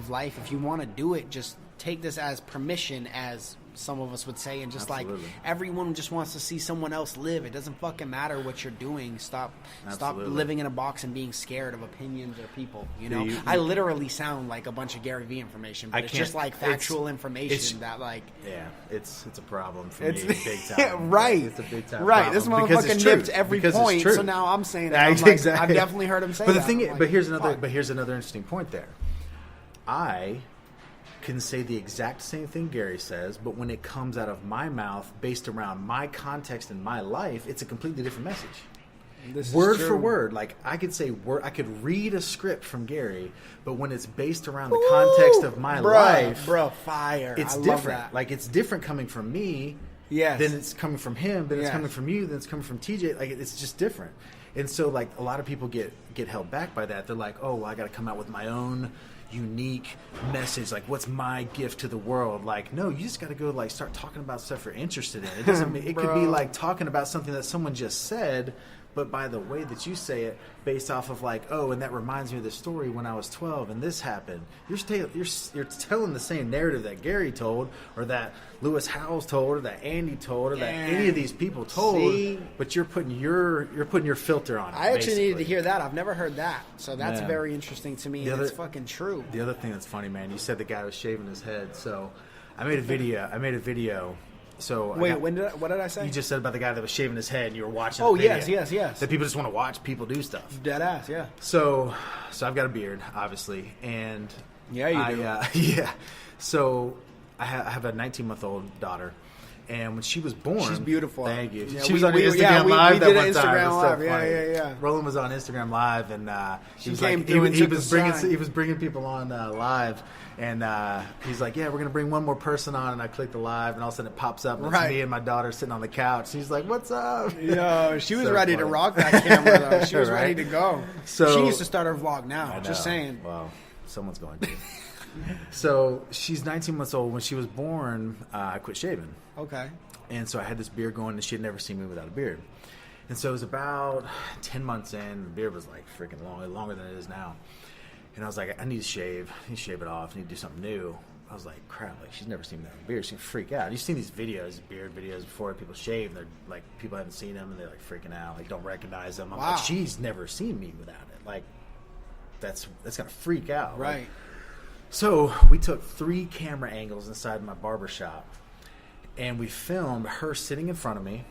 life, if you want to do it, just take this as permission, as some of us would say, and just Absolutely. like everyone just wants to see someone else live. It doesn't fucking matter what you're doing. Stop Absolutely. living in a box and being scared of opinions or people. You know, You- I literally sound like a bunch of Gary Vee information, but I it's can't- just like it's- factual information it's- that like. Yeah, it's a problem for It's me, big time. right. It's a big time Right. This problem because motherfucker it's true. nipped every Because it's point. true. So now I'm saying Yeah, that. I'm like, exactly. I've definitely heard him say But that. the thing, I'm but like, here's another, fuck. but here's another interesting point there. I can say the exact same thing Gary says, but when it comes out of my mouth, based around my context and my life, it's a completely different message. This is Word for true. word, like I could say, I could read a script from Gary, but when it's based around the context of my life, bro, fire. it's I love different. that. Like it's different coming from me. Yes. Then it's coming from him. Then it's Yes. coming from you. Then it's coming from TJ. Like it's just different. And so like a lot of people get held back by that. They're like, oh, well, I got to come out with my own unique message. Like, what's my gift to the world? Like, no, you just got to go like start talking about stuff you're interested in. It doesn't. It could be Bro. like talking about something that someone just said. But by the way that you say it, based off of like, oh, and that reminds me of this story when I was 12 and this happened. You're telling the same narrative that Gary told, or that Lewis Howes told, or that Andy told, or that any of these people told. See? But you're putting your filter on it. I actually needed to basically. hear that. I've never heard that. So that's Yeah. very interesting to me. The And it's other- fucking true. The other thing that's funny, man, you said the guy was shaving his head. So I made a video. So Wait, what did I say? you just said about the guy that was shaving his head, and you were watching. Oh, the video. yes. That people just want to watch people do stuff. Dead ass, yeah. So I've got a beard, obviously, and Yeah, you do. yeah. So I have a 19-month-old daughter, and when she was born, She's beautiful. Thank you. Yeah, she was we- on we- Instagram yeah, we- Live we that did an one time. Instagram It was Live. so Yeah, funny. yeah. Roland was on Instagram Live, and She was came like, through and he took was the bringing shine. he was bringing people on live. And he's like, yeah, we're going to bring one more person on. And I click the live, and all of a sudden it pops up. And it's Right. me and my daughter sitting on the couch. She's like, what's up? Yo, she was So ready to funny. rock that camera, though. She was Right? ready to go. So- she needs to start her vlog now. I Just know. saying. Well, someone's going to. So she's 19 months old. When she was born, I quit shaving. Okay. And so I had this beard going, and she had never seen me without a beard. And so it was about 10 months in. The beard was like freaking long, longer than it is now. And I was like, I need to shave. I need to shave it off. I need to do something new. I was like, crap, like she's never seen me without a beard. She's going to freak out. You've seen these videos, beard videos before people shave. And they're like, people haven't seen them, and they're like freaking out, like don't recognize them. I'm Wow. like, she's never seen me without it. Like, that's going to freak out. Like, Right. so we took 3 camera angles inside my barber shop, and we filmed her sitting in front of me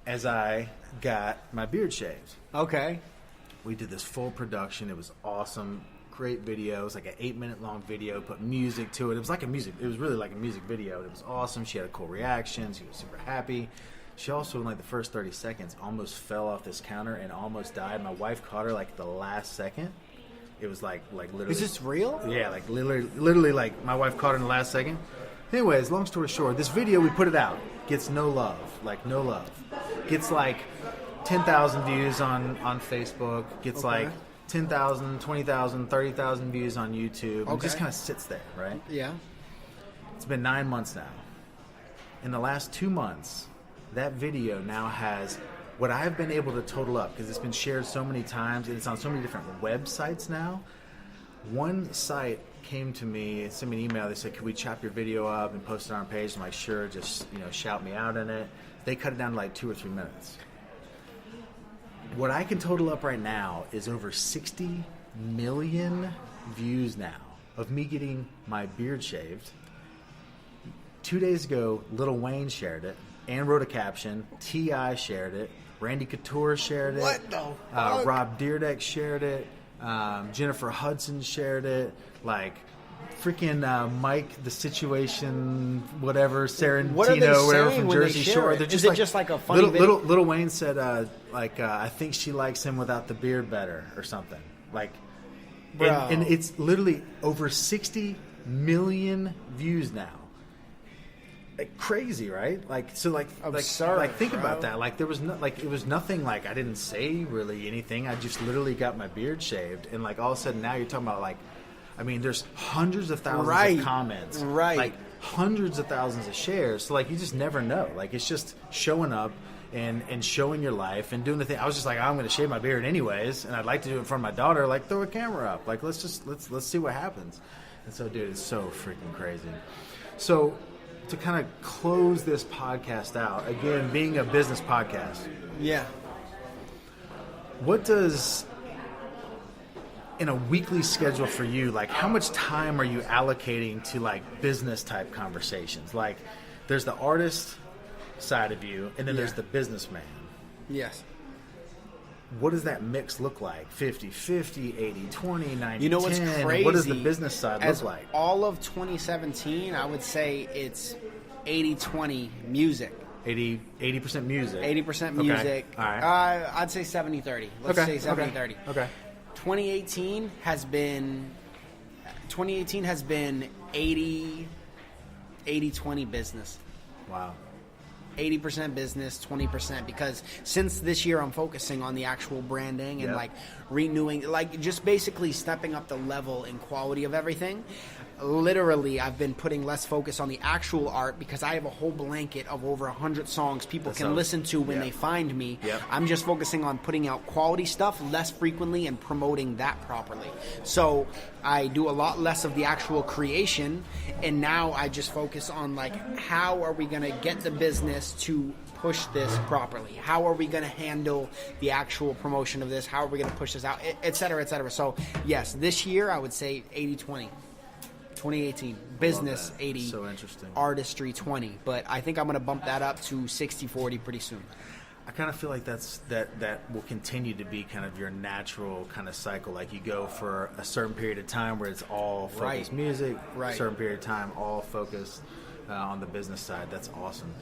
as I got my beard shaved. Okay. We did this full production. It was awesome. Great video. It was like an 8-minute long video, put music to it. It was really like a music video. It was awesome. She had a cool reaction. She was super happy. She also, in like the first 30 seconds, almost fell off this counter and almost died. My wife caught her like the last second. It was like literally. Is this real? Yeah, like literally like my wife caught her in the last second. Anyways, long story short, this video, we put it out, gets no love. Gets like 10,000 views on Facebook, gets Okay. like 10,000, 20,000, 30,000 views on YouTube. It Okay. just kind of sits there, right? Yeah. It's been 9 months now. In the last 2 months, that video now has what I've been able to total up, because it's been shared so many times and it's on so many different websites now. One site came to me and sent me an email. They said, "Can we chop your video up and post it on our page?" I'm like, "Sure, just shout me out in it." They cut it down to like 2 or 3 minutes. What I can total up right now is over 60 million views now of me getting my beard shaved. 2 days ago, Lil Wayne shared it. and wrote a caption. T.I. shared it. Randy Couture shared it. What the fuck? Rob Dyrdek shared it. Jennifer Hudson shared it. Like, freaking Mike, the situation, whatever, Sarantino, What are they whatever saying from when they Jersey share Shore. it? They're Is it just like a funny Little Wayne said, I think she likes him without the beard better or something. Like, Bro. and it's literally over 60 million views now. Like, crazy, right? Like, so Absurd, like think bro. about that. Like, there was it was nothing. Like, I didn't say really anything. I just literally got my beard shaved, and like all of a sudden now you're talking about like, I mean, there's hundreds of thousands Right. of comments, Right. Like hundreds of thousands of shares. So like, you just never know. Like, it's just showing up and showing your life and doing the thing. I was just like, I'm going to shave my beard anyways, and I'd like to do it in front of my daughter. Like, throw a camera up. Like, let's see what happens. And so, dude, it's so freaking crazy. So, to kind of close this podcast out, again, being a business podcast, Yeah. what does, in a weekly schedule for you, like, how much time are you allocating to, like, business type conversations? Like, there's the artist side of you, and then there's the businessman. Yes. What does that mix look like? 50-50, 80-20, 90-10? You know what's crazy? What does the business side As look like? all of 2017, I would say it's 80-20 music. 80% music. 80% Okay. music. All right. I'd say 70-30. Let's Okay. say 70-30. Okay. 2018 has been 80-20 business. Wow. 80% business, 20%, because since this year I'm focusing on the actual branding and Yep. like renewing, like just basically stepping up the level and quality of everything. Literally, I've been putting less focus on the actual art because I have a whole blanket of over 100 songs people That's can awesome. listen to when Yep. they find me. Yep. I'm just focusing on putting out quality stuff less frequently and promoting that properly. So I do a lot less of the actual creation, and now I just focus on like, how are we going to get the business to push this properly? How are we going to handle the actual promotion of this? How are we going to push this out, et cetera, et cetera. So yes, this year I would say 80-20. 2018 business, Love that. 80, So interesting. artistry 20, but I think I'm going to bump that up to 60-40 pretty soon. I kind of feel like that will continue to be kind of your natural kind of cycle. Like, you go for a certain period of time where it's all focused Right. music, Right. certain period of time all focused on the business side. That's awesome.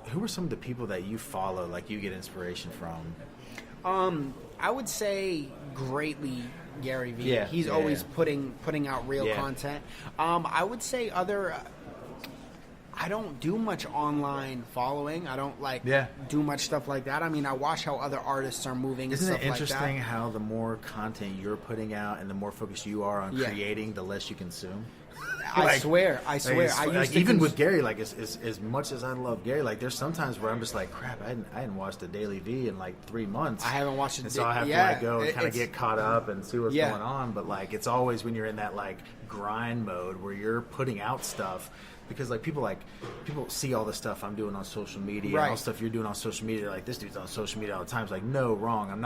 Who are some of the people that you follow, like you get inspiration from? I would say greatly Gary Vee. Yeah, He's yeah, always yeah. putting out real Yeah. content. I would say other. I don't do much online following. I don't do much stuff like that. I mean, I watch how other artists are moving. Isn't and it stuff interesting like how the more content you're putting out and the more focused you are on Yeah. creating, the less you consume? that? I swear. I used to even with Gary, like as much as I love Gary, like there's sometimes where I'm just like, crap, I hadn't watched a Daily V in like 3 months. I haven't watched it. And so I have to like go and kind of get caught up and see what's going on. But like, it's always when you're in that like grind mode where you're putting out stuff. Because people see all the stuff I'm doing on social media, Right. and all the stuff you're doing on social media. Like, this dude's on social media all the time. It's like, no, wrong. I'm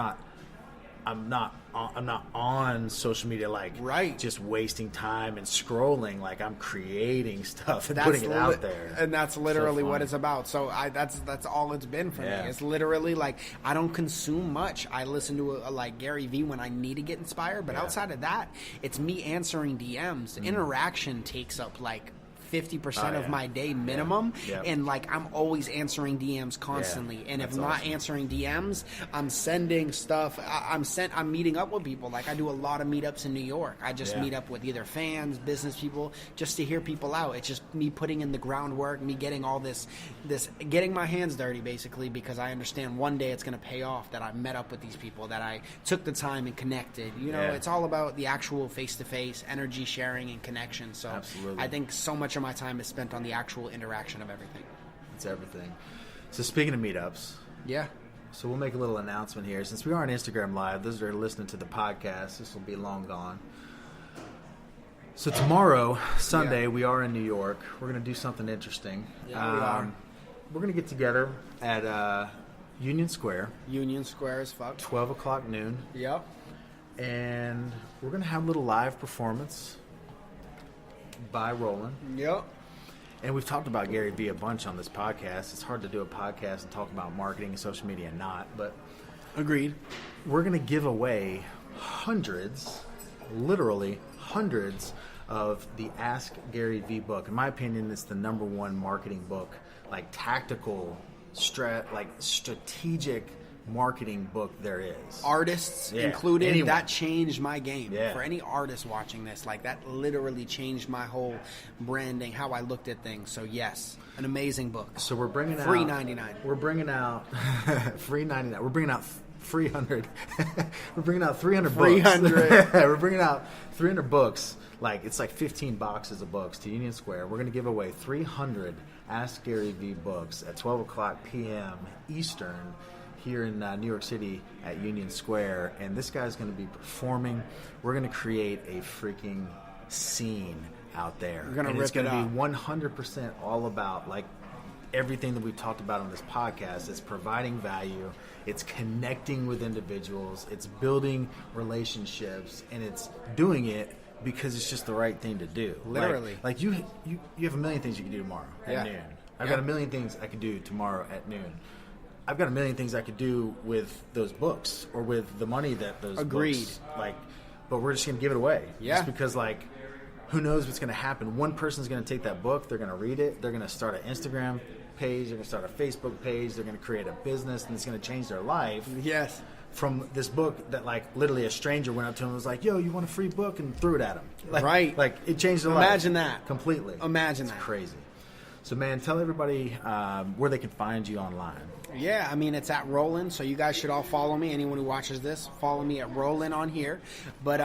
not on social media like Right. just wasting time and scrolling. Like, I'm creating stuff and putting it out there. And that's literally So what fun. it's about. So that's all it's been for Yeah. me. It's literally like, I don't consume much. I listen to like Gary Vee when I need to get inspired, but Yeah. outside of that, it's me answering DMs. Interaction takes up like 50% Oh, of yeah. my day minimum, Yeah. and like I'm always answering DMs constantly. And if That's not awesome. answering DMs, I'm sending stuff. I'm meeting up with people. Like, I do a lot of meetups in New York. I just Yeah. meet up with either fans, business people, just to hear people out. It's just me putting in the groundwork, me getting all this getting my hands dirty, basically, because I understand one day it's going to pay off, that I met up with these people, that I took the time and connected. You know, Yeah. it's all about the actual face-to-face energy sharing and connection. So Absolutely. I think so much of my time is spent on the actual interaction of everything. It's everything. So speaking of meetups, Yeah. so we'll make a little announcement here. Since we are on Instagram Live, those that are listening to the podcast, this will be long gone. So tomorrow, Sunday, Yeah. we are in New York. We're going to do something interesting. Yeah, we are. We're going to get together at Union Square, Union Square as fuck. 12 o'clock noon, Yep. and we're going to have a little live performance by Rowlan. Yep. And we've talked about Gary Vee a bunch on this podcast. It's hard to do a podcast and talk about marketing and social media and not, but Agreed. we're going to give away literally hundreds of the Ask Gary Vee book. In my opinion, it's the #1 marketing book, like tactical, strategic marketing book there is. Artists Yeah, included, anyone. that changed my game. Yeah. For any artist watching this, like that literally changed my whole branding, how I looked at things. So yes, an amazing book. So we're bringing Free out 99. We're bringing out free 99. We're bringing out 300. We're bringing out 300 books. 300. We're bringing out 300 books. Like it's like 15 boxes of books to Union Square. We're going to give away 300 Ask Gary Vee books at 12 o'clock p.m. Eastern here in New York City at Union Square. And this guy's going to be performing. We're going to create a freaking scene out there. We're gonna and it's rip going it to be 100% all about like everything that we've talked about on this podcast. It's providing value, it's connecting with individuals, it's building relationships, and it's doing it because it's just the right thing to do. Literally. Like you have a million things you can do tomorrow Yeah. at noon. I've got a million things I could do tomorrow at noon. I've got a million things I could do with those books or with the money that those Agreed. books, but we're just going to give it away. Yeah. Just because, who knows what's going to happen. One person's going to take that book, they're going to read it, they're going to start an Instagram page, they're going to start a Facebook page, they're going to create a business, and it's going to change their life. Yes. From this book that, literally a stranger went up to him and was like, yo, you want a free book? And threw it at him. Right. It changed their life. Imagine that. Completely. Imagine it's that. crazy. So, man, tell everybody where they can find you online. Yeah, I mean, it's at Rowlan, so you guys should all follow me. Anyone who watches this, follow me at Rowlan on here. But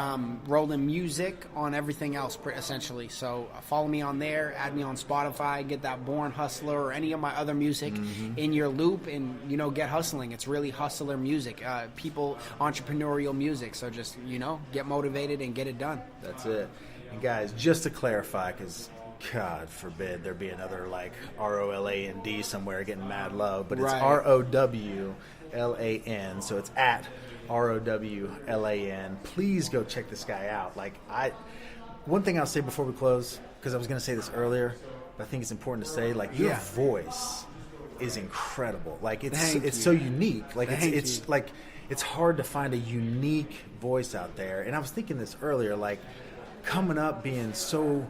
Rowlan Music on everything else, essentially. So follow me on there, add me on Spotify, get that Born Hustler or any of my other music in your loop, and, get hustling. It's really hustler music, entrepreneurial music. So just, get motivated and get it done. That's it. And, guys, just to clarify, because God forbid there be another ROLAND somewhere getting mad love, but it's Right. ROWLAN, so it's at ROWLAN. Please go check this guy out. One thing I'll say before we close, because I was going to say this earlier, but I think it's important to say, your voice is incredible. It's so unique. It's hard to find a unique voice out there. And I was thinking this earlier, coming up being so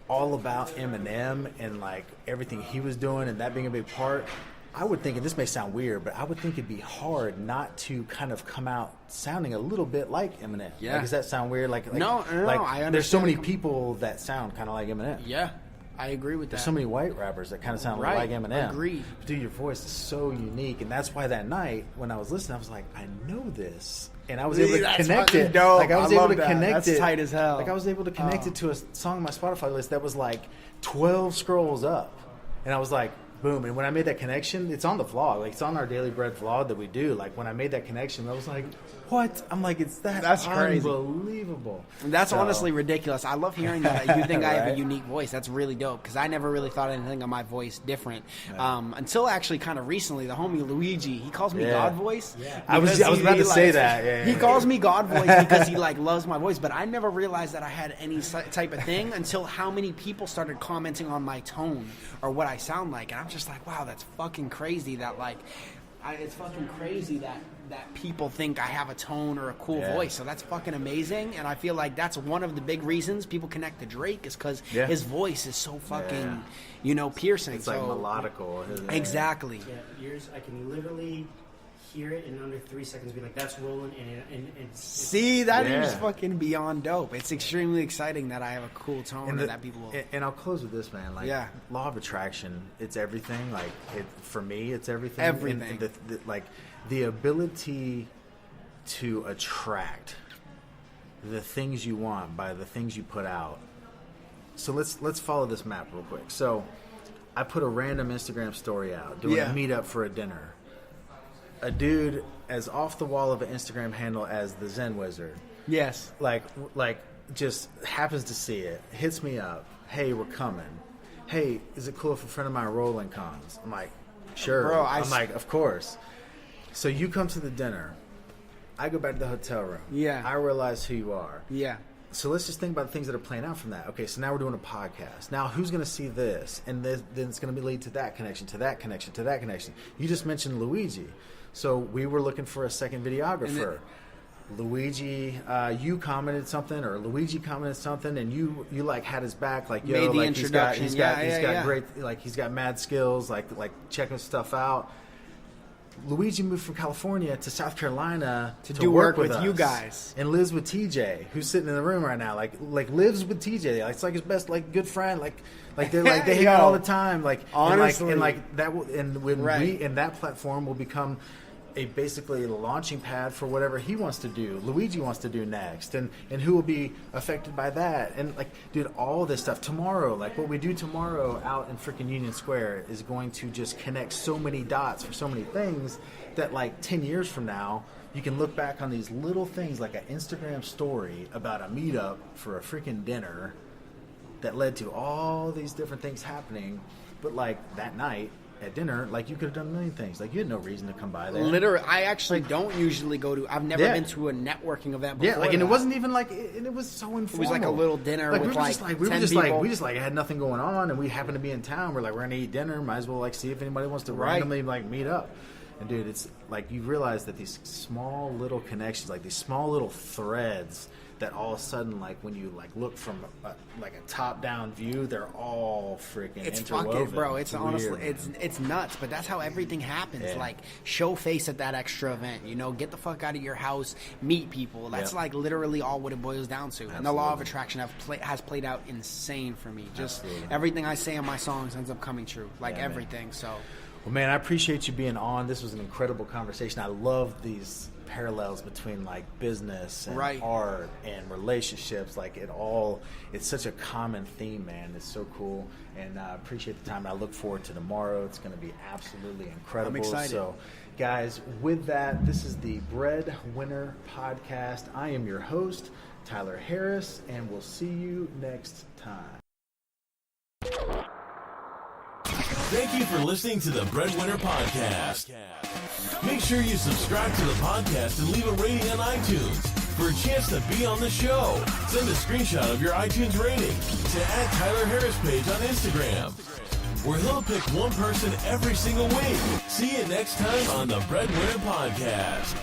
all about Eminem and everything he was doing and that being a big part, I would think, and this may sound weird, but I would think it'd be hard not to kind of come out sounding a little bit like Eminem. Yeah. Does that sound weird? No, I understand. There's so many people that sound kind of like Eminem. Yeah, I agree with that. There's so many white rappers that kind of sound Right. like Eminem. Agreed. Dude, your voice is so unique, and that's why that night when I was listening, I was like, I know this. And I was able to That's connect fucking it. dope. I was I able love to that. connect That's it. tight as hell. I was able to connect it to a song on my Spotify list that was 12 scrolls up. And I was like, boom. And when I made that connection, it's on the vlog. It's on our Daily Bread vlog that we do. When I made that connection, I was like, what? I'm like, that's crazy. Unbelievable. That's So- honestly ridiculous. I love hearing that you think I have a Right? unique voice. That's really dope because I never really thought anything of my voice different until actually kind of recently. The homie Luigi, he calls me Yeah. God voice. Yeah. I was because about to say that. Yeah, he yeah, calls me God voice because he loves my voice, but I never realized that I had any type of thing until how many people started commenting on my tone or what I sound like, and I'm just like, wow, that's fucking crazy. That it's fucking crazy that people think I have a tone or a cool voice. So that's fucking amazing. And I feel like that's one of the big reasons people connect to Drake is because his voice is so fucking, piercing. It's melodical. Isn't it? Exactly. Yeah, yours, I can literally hear it in under 3 seconds. Be like, that's Rowlan, and it's See, that Yeah. is fucking beyond dope. It's extremely exciting that I have a cool tone and that people will. And I'll close with this, man. Law of attraction, it's everything. For me, it's everything. Everything. And the ability to attract the things you want by the things you put out. So let's follow this map real quick. So I put a random Instagram story out doing a meetup for a dinner. A dude as off the wall of an Instagram handle as the Zen Wizard. Yes. Just happens to see it, hits me up. Hey, we're coming. Hey, is it cool if a friend of mine Rowlan comes? I'm like, sure. Bro, I'm like, of course. So you come to the dinner. I go back to the hotel room. Yeah. I realize who you are. Yeah. so let's just think about the things that are playing out from that. Okay, so now we're doing a podcast. Now who's going to see this? And then it's going to lead to that connection, to that connection, to that connection. You just mentioned Luigi. So we were looking for a second videographer. Luigi, you commented something, or Luigi commented something, and you like had his back, like, yo, Made the like introduction. he's got great, like he's got mad skills, like checking stuff out. Luigi moved from California to South Carolina to do work with us, you guys, and lives with TJ, who's sitting in the room right now. Like lives with TJ. Like, it's like his best, like, good friend. Like they're like they hang out all the time. Like, honestly, and like that will, and when right. that platform will become basically a launching pad for whatever he wants to do, Luigi wants to do next, and who will be affected by that. And like, dude, all this stuff tomorrow, like what we do tomorrow out in freaking Union Square is going to just connect so many dots for so many things that, like, 10 years from now, you can look back on these little things, like an Instagram story about a meetup for a freaking dinner that led to all these different things happening. But like that night at dinner, like, you could have done a million things. Like, you had no reason to come by there. Literally, I actually don't usually go to. I've never been to a networking event before. Yeah, like, and it wasn't even like, and it was so informal. It was like a little dinner with like 10 people. We just had nothing going on, and we happened to be in town. We're like, we're gonna eat dinner. Might as well like see if anybody wants to randomly like meet up. And dude, it's like, you realize that these small little connections, like these small little threads, that all of a sudden, like, when you like look from a top down view, they're all freaking interwoven. Fucking, bro. It's honestly, weird, it's nuts. But that's how everything happens. Yeah. Like, show face at that extra event. You know, get the fuck out of your house, meet people. That's like literally all what it boils down to. Absolutely. And the law of attraction has played out insane for me. Just everything I say in my songs ends up coming true. Like, everything. Man. So. Well, man, I appreciate you being on. This was an incredible conversation. I love these parallels between like business and art and relationships. Like, it's such a common theme, man. It's so cool, and I appreciate the time. I look forward to tomorrow. It's going to be absolutely incredible. I'm excited. So, guys, with that, this is the BreadWinner podcast. I am your host, Tyler Harris, and we'll see you next time. Thank you for listening to the BreadWinner Podcast. Make sure you subscribe to the podcast and leave a rating on iTunes. For a chance to be on the show, send a screenshot of your iTunes rating to @TylerHarris page on Instagram, where he'll pick one person every single week. See you next time on the BreadWinner Podcast.